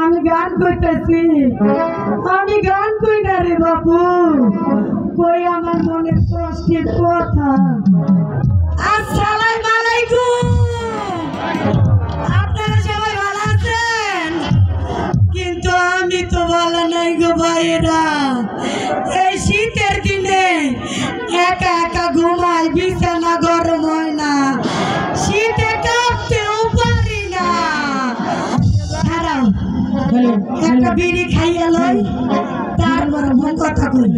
আমি গান কইতেছি, আমি গান কই না রে বাবু, কই আমার মনের কষ্টের কথা। আসসালামু আলাইকুম, আপনারা সবাই ভালো আছেন? কিন্তু আমি তো ভালো নাই গো ভাইয়েরা। এই শীতের দিনে একা একা ঘুমাই, বিছানা গরম হয় না, শীতে কাঁপতেও পারি না। একটা বিড়ি খাইয়া লই, তারপর মন কথা কইল।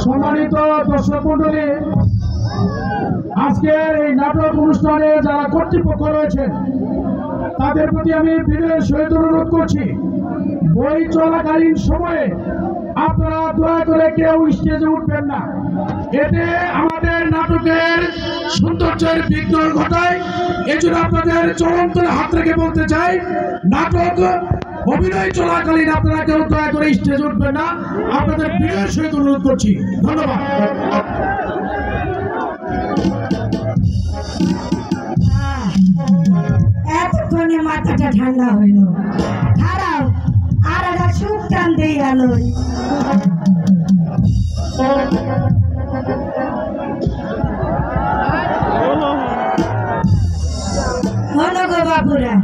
সম্মানিত দর্শক মন্ডলী, আজকের এই নাটক অনুষ্ঠানে যারা কর্তৃপক্ষ রয়েছেন তাদের প্রতি আমি বিনয়ের সহিত অনুরোধ করছি, বই চলাকালীন সময়ে আপনারা দয়া করে কেউ স্টেজে উঠবেন না। এতে আমাদের নাটকের সৌন্দর্যের বিঘ্ন ঘটায়। এজন্য আপনাদের চরমতলে হাত রেখে বলতে চাই, নাটক অভিনয় চলাকালীন আপনারা কেউ দয়া করে স্টেজে উঠবেন না। আপনাদের বিনয়ের সহিত অনুরোধ করছি। ধন্যবাদ। এতক্ষণে মাথাটা ঠান্ডা হইল, খারাপ আর একটা সুখ টান দিয়ে গেল। গো বাবুরা,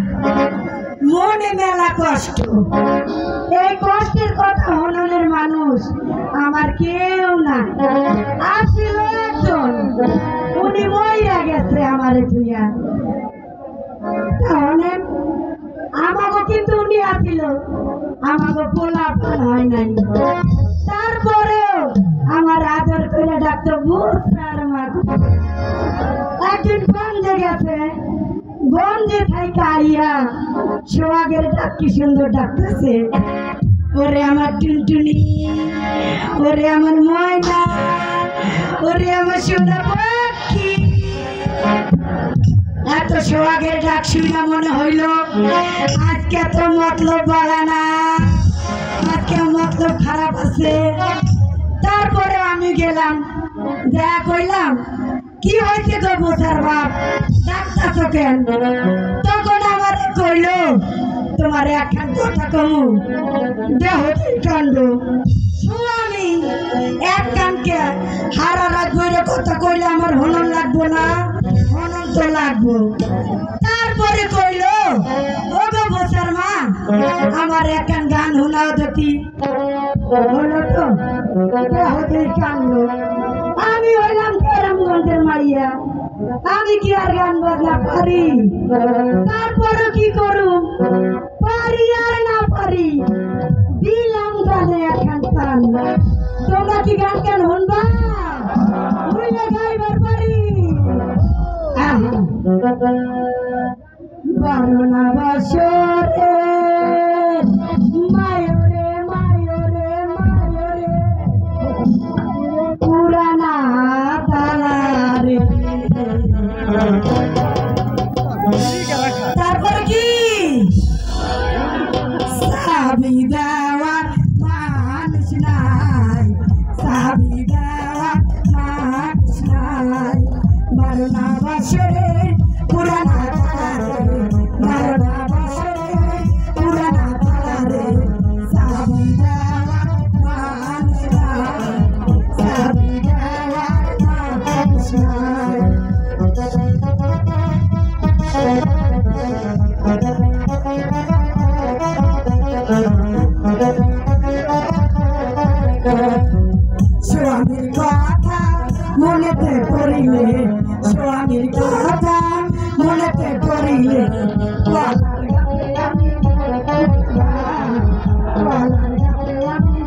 মনে মেলা কষ্ট, এই কষ্টের কথা হননের মানুষ আমার কেউ না। আসছিল একজন, উনি মইরা গেছে আমার ধুইয়া। তাহলে আমাকে কিন্তু উনি আসিল, আমাকে পোলা হয় নাই। তারপরেও আমার আদর করে ডাক্তার বুঝার মা। একদিন গঞ্জে গেছে, গঞ্জে থাইকা আইয়া সোহাগের ডাক কি সুন্দর ডাকতেছে, ওরে আমার টুনটুনি, ওরে আমার ময়না, ওরে আমার সোনা পাখি। এত সোহাগের ডাক শুনে মনে হইল আজকে তো মতলব বাড়া না, আজকে মতলব খারাপ আছে। তারপরে আমি গেলাম, দেখা কইলাম, কি হয়েছে গো বোঝার বাপ, ডাক্তার কেন? তখন আমার কইল, তোমার একখান কথা কমু, দেহ কাণ্ড। আমি এক কানকে হারা রাখবো কথা কইলে আমার হনন লাগবো না? হনন তো লাগবো। তারপরে কইল, ও গো বোঝার মা, আমার একটা গান শোনাও দেখি। হলো তো হতে কানলো। আমি হইলাম কেরামগঞ্জের মাইয়া, আমি কি আর গান বাজনা পারি? তারপরে কি করুম, পারি আর না পারি, দিলাম গানে এখন টান। তোমরা কি গান কেন শুনবা? শুনলে গাইবার পারি। বারোনা বছরে মায়রে মায়রে মায়রে পুরানা তালারে। তারপর কি সাবি দেওয়ার মানুষ নাই, সাবি দেওয়ার মানুষ নাই। বারোনা বছরে পুরানা তালারে, বারোনা বছরে পুরানা তালারে, সাবি দেওয়ার মানুষ নাই, সাবি দেওয়ার মানুষ নাই। স্বামীর কথা মনেতে পড়িলে, স্বামীর কথা মনেতে পড়িলে, গলার গালে আমি গলার গালে আমি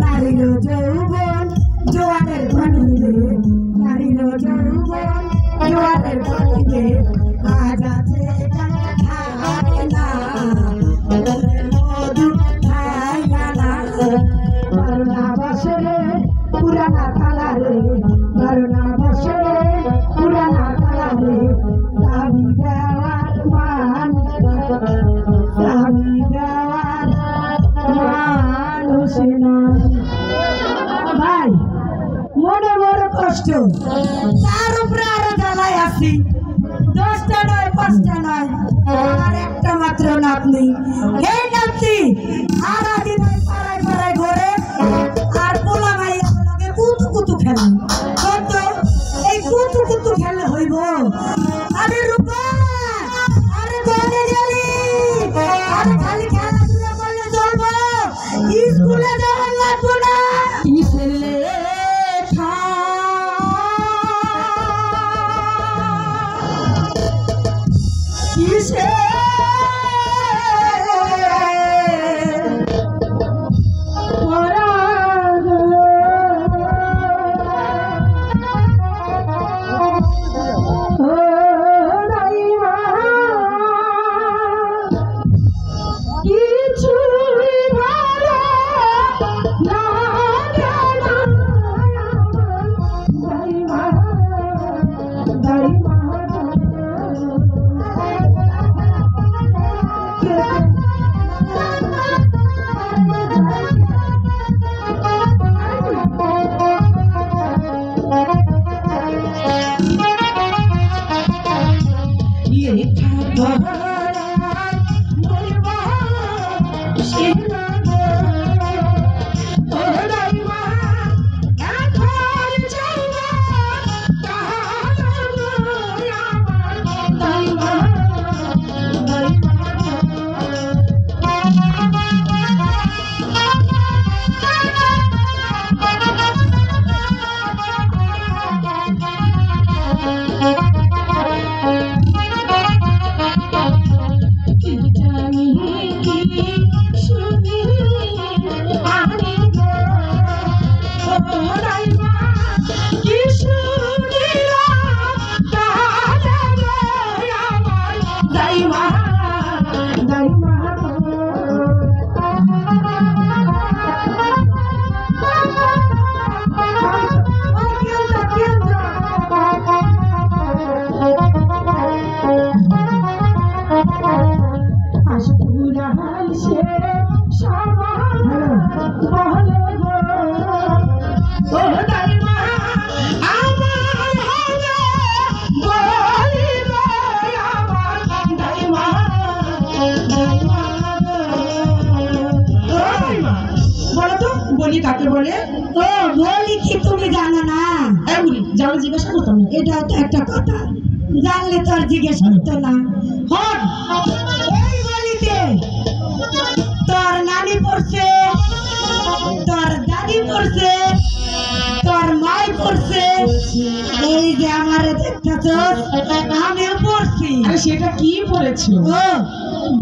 নারীর যৌবন জোয়ারের পানিতে, নারীর যৌবন জোয়ারের পানিতে, আজ আছে থাকে না, মধু খাই না। বারোনা বছরে পুরানা তালারে, বারোনা বছরে পুরানা তালারে, সাবি দেওয়ার মানুষ, সাবি দেওয়ার মানুষ নয়। ভাই মনে বড় কষ্ট, তার উপরে আরো জ্বালায় আছি। 10টা নয় 5টা নয়, আর একটা মাত্র নাতনি। এই নাতনি সারাদিন পাড়ায় পাড়ায় ঘোরে আর পোলা মাইয়া লগে কুতু কুতু খেলে। কত এই কুতু কুতু খেলে হইব? আরে রূপা, আরে কোনে গেলি? আরে খালি খেলাধুলা করলে চলবো, স্কুলে যাওয়া লাগবো না। কিসের লেখা, কিসের বলি কাকে বলে? ও বলি কি তুমি জানো না? হ্যাঁ বলি, জানো জিজ্ঞাসা করতাম না। এটাও তো একটা কথা, জানলে তো আর জিজ্ঞেস করতো না। হন এই বলিতে তোর নানি পড়ছে, তোর দাদি পড়ছে, তোর মাই পড়ছে, এই যে আমার দেখতেছ আমিও পড়ছি। আরে সেটা কি পড়েছো? ও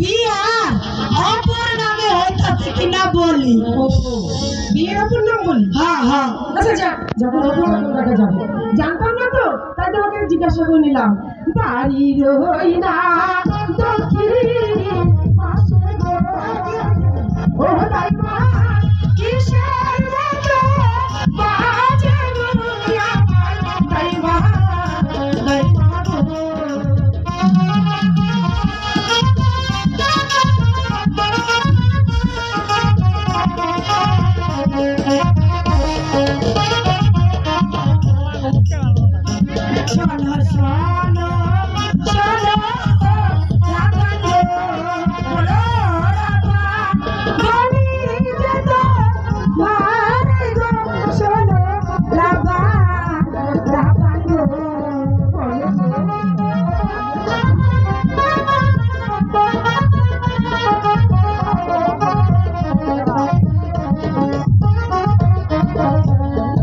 বিয়ার অপর নামে হইতাছে কিনা বলি। ও বিয়ের অপর নাম বলি? হ্যাঁ হ্যাঁ। আচ্ছা যা, যখন অপর নাম দেখা যাবে। জানতাম না তো, তাই তোমাকে জিজ্ঞাসা করে নিলাম। বাড়ির হই না দক্ষিণ পাশে গো, ও দাইমা কিসের মতো বাজে গো আমার দাইমা, দাইমা গো। শোনো শোনো শোনো রাবানো, বলো রাবা, বলি যে তো মারে গো, শোনো রাবা, রাবানো।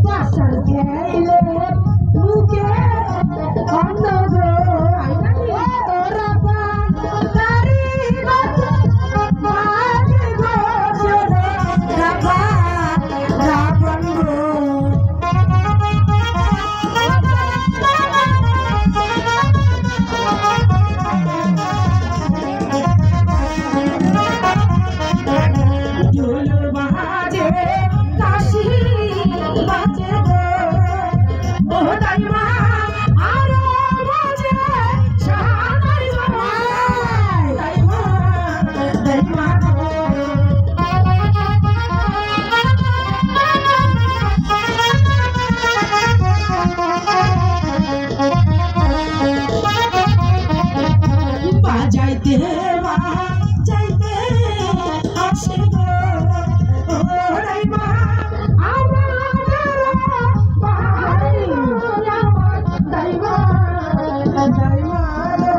বাসার খেলে মুখে অন্ন গো, ও রাবা, তারি মতো মারে গো, শোনো রাবা, রাবানো। ঢোল বাজে কাশি বাজে গো, ও দাইমা আরো বাজে শানাই বাজায়, দাইমা, দাইমা গো। বাজাইতে বাজাইতে আসে গো, ও দাইমা আমার বাড়ি, আমার দাইমা, দাইমা গো।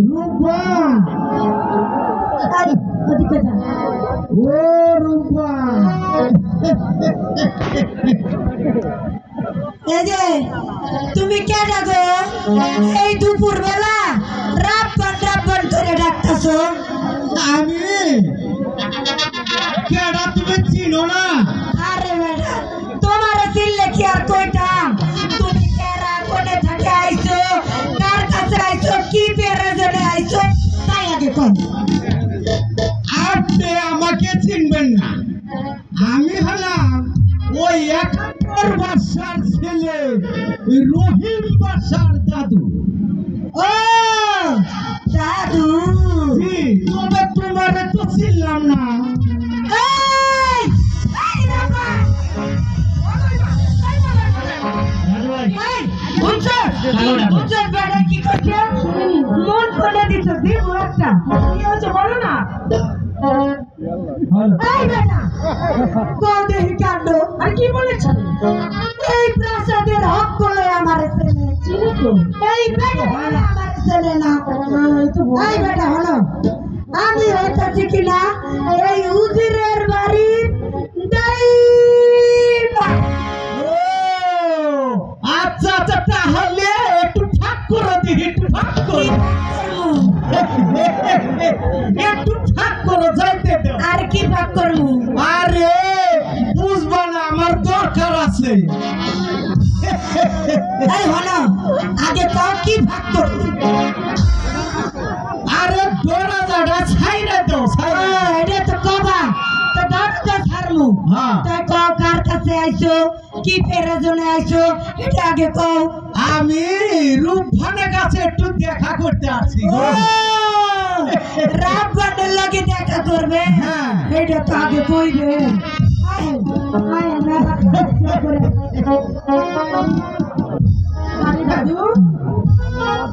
রূপা, এই, ওদিকে যা। ও রূপা, এই যে তুমি কে ডাকো এই দুপুর বেলা রাব্বান রাব্বান করে ডাকতেছো? আমি কেডা তুমি চিনো না? আরে বেটা, তোমার চিনলে কি আর কইতাম? তুমি কেরা কোনে থেকে আইছো, কার কাছে আইছো, কি প্রয়োজনে আইছো, তাই আগে কম। আপনি আমাকে চিনবেন না, আমি হলাম ওই 71 বাসার ছেলে রহিম বাসার দাদু। ও দাদু, তবে তোমার তো চিনলাম না। এই এই রাব্বা, এই বুঝছো বুঝছো বেটা কি করছে? মন করে দিছ দিব একটা, কি হয়েছে বলো না? এই বেটা কোন দেখি কাণ্ড। আর কি বলেছেন? এই প্রাসাদের হক করে আমার ছেলে, চিনি তো। এই বেটা হলো আমার ছেলে না। এই বেটা হলো, আমি হইতাছি কিনা এই উজিরের বাড়ির দাইমা। আচ্ছা আচ্ছা, তাহলে একটু ফাঁক করে দিই, একটু ফাঁক করো, একটু ফাঁক করো, যাইতে দাও। আর কি ভাগ করবো? আরে বুঝবা না, আমার দরকার আছে। এই হলো, আগে তাও কি ভাগ করবো? আরে দরজাটা ছাইরা দাও, ছাইরা দাও। এটা তো কবা তো দরজা ছাড়মু। হ্যাঁ। তাই কও কার কাছে আইছো, কি প্রয়োজনে আইছো, এটা আগে কও। আমি রূপভানের কাছে একটু দেখা করতে আসছি ও রাব্বানের লাগে দেখা করবে, হ্যাঁ। এটা তো আগে কইবে। আয়, আয়, মেলা কষ্ট করে। আরে দাদু,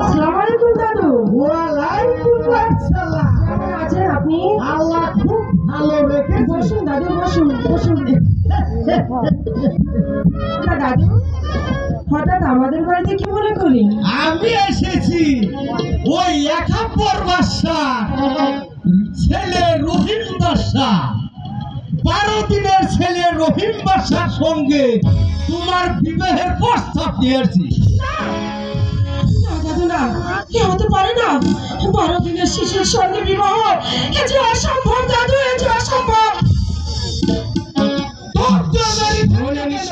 আসসালামু আলাইকুম দাদু। ওয়ালাইকুম আসসালাম। আছেন আপনি? আল্লাহ খুব ভালো রেখেছে। বসুন দাদু, বসুন বসুন। তা দাদু, হঠাৎ আমাদের বাড়িতে কি মনে করি? আমি এসেছি ওই 71 বাদশাহ ছেলে রহিম বাদশাহ, 12 দিনের ছেলে রহিম বাদশার সঙ্গে তোমার বিবাহের প্রস্তাব দিয়েছি। না দাদু, না, এ হতে পারে না। 12 দিনের শিশুর সঙ্গে বিবাহ, এ যে অসম্ভব দাদু, এ যে অসম্ভব। তোর জন্যই ভুলে গেল।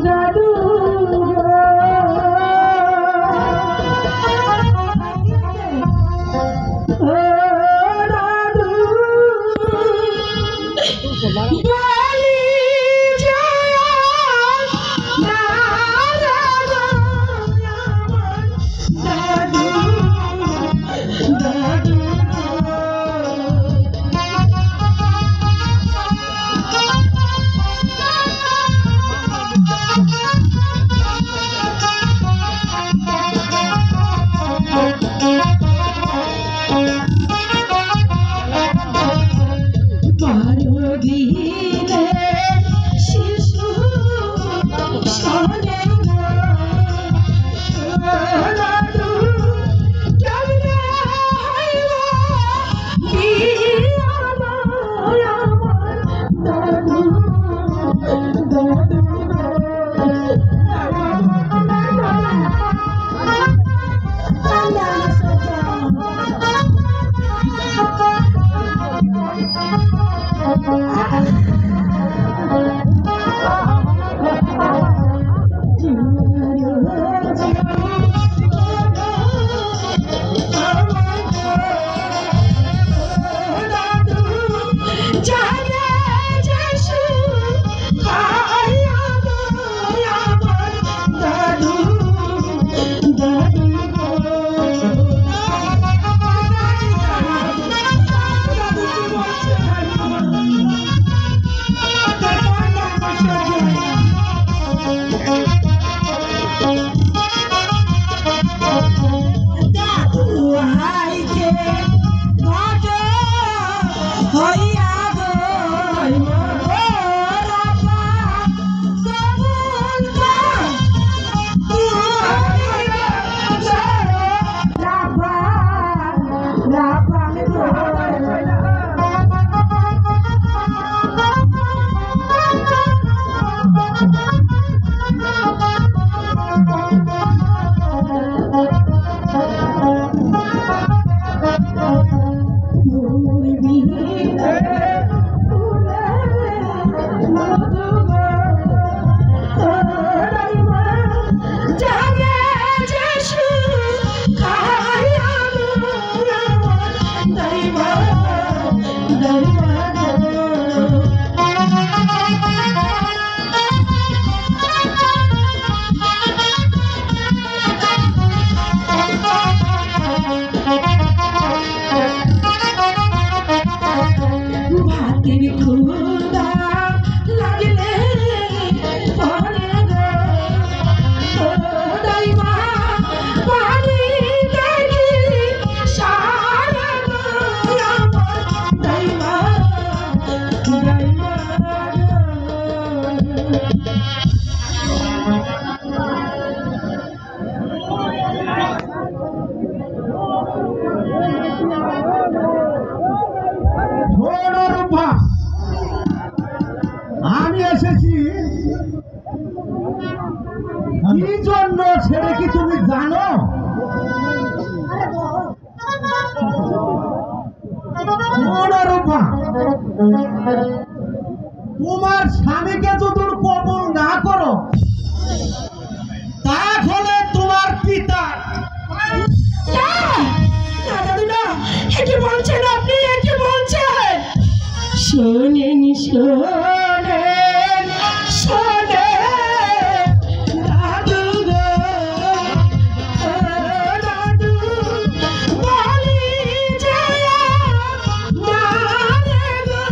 দাদু বালি যায় না দাদু, দাদু শিশু সনে দাদু কেমনে হইল আমার দাদু, দাদু আমি এসেছি কি জন্য সেটা কি তুমি জানো? অনুরূপা, তোমার স্বামীকে যদি কবুল না করো তাহলে তোমার পিতা বলছেন আপনি, একে বলছেন। শোনেন শোনেন শোনেন দাদু গো, দাদু বলি যায় না রে গো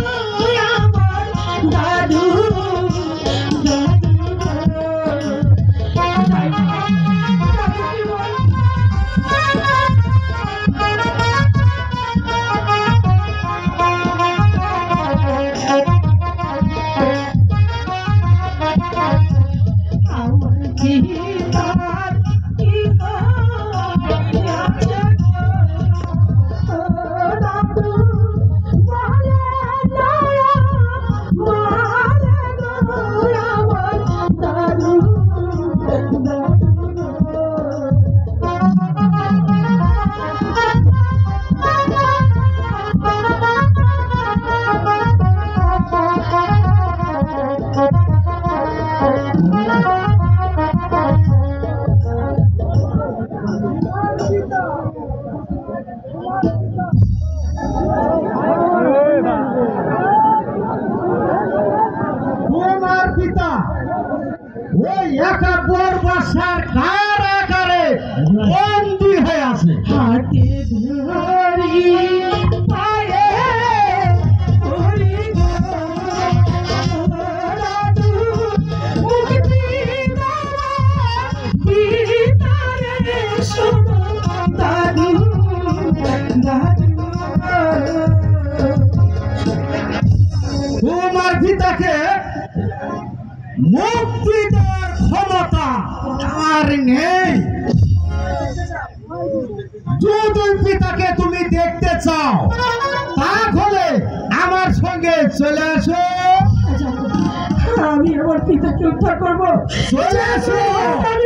পিতাকে মুক্তি দেওয়ার ক্ষমতা আর নেই। যদি পিতাকে তুমি দেখতে চাও তাহলে আমার সঙ্গে চলে আসো। আমি আমার পিতাকে উদ্ধার করবো। চলে আসো। আমি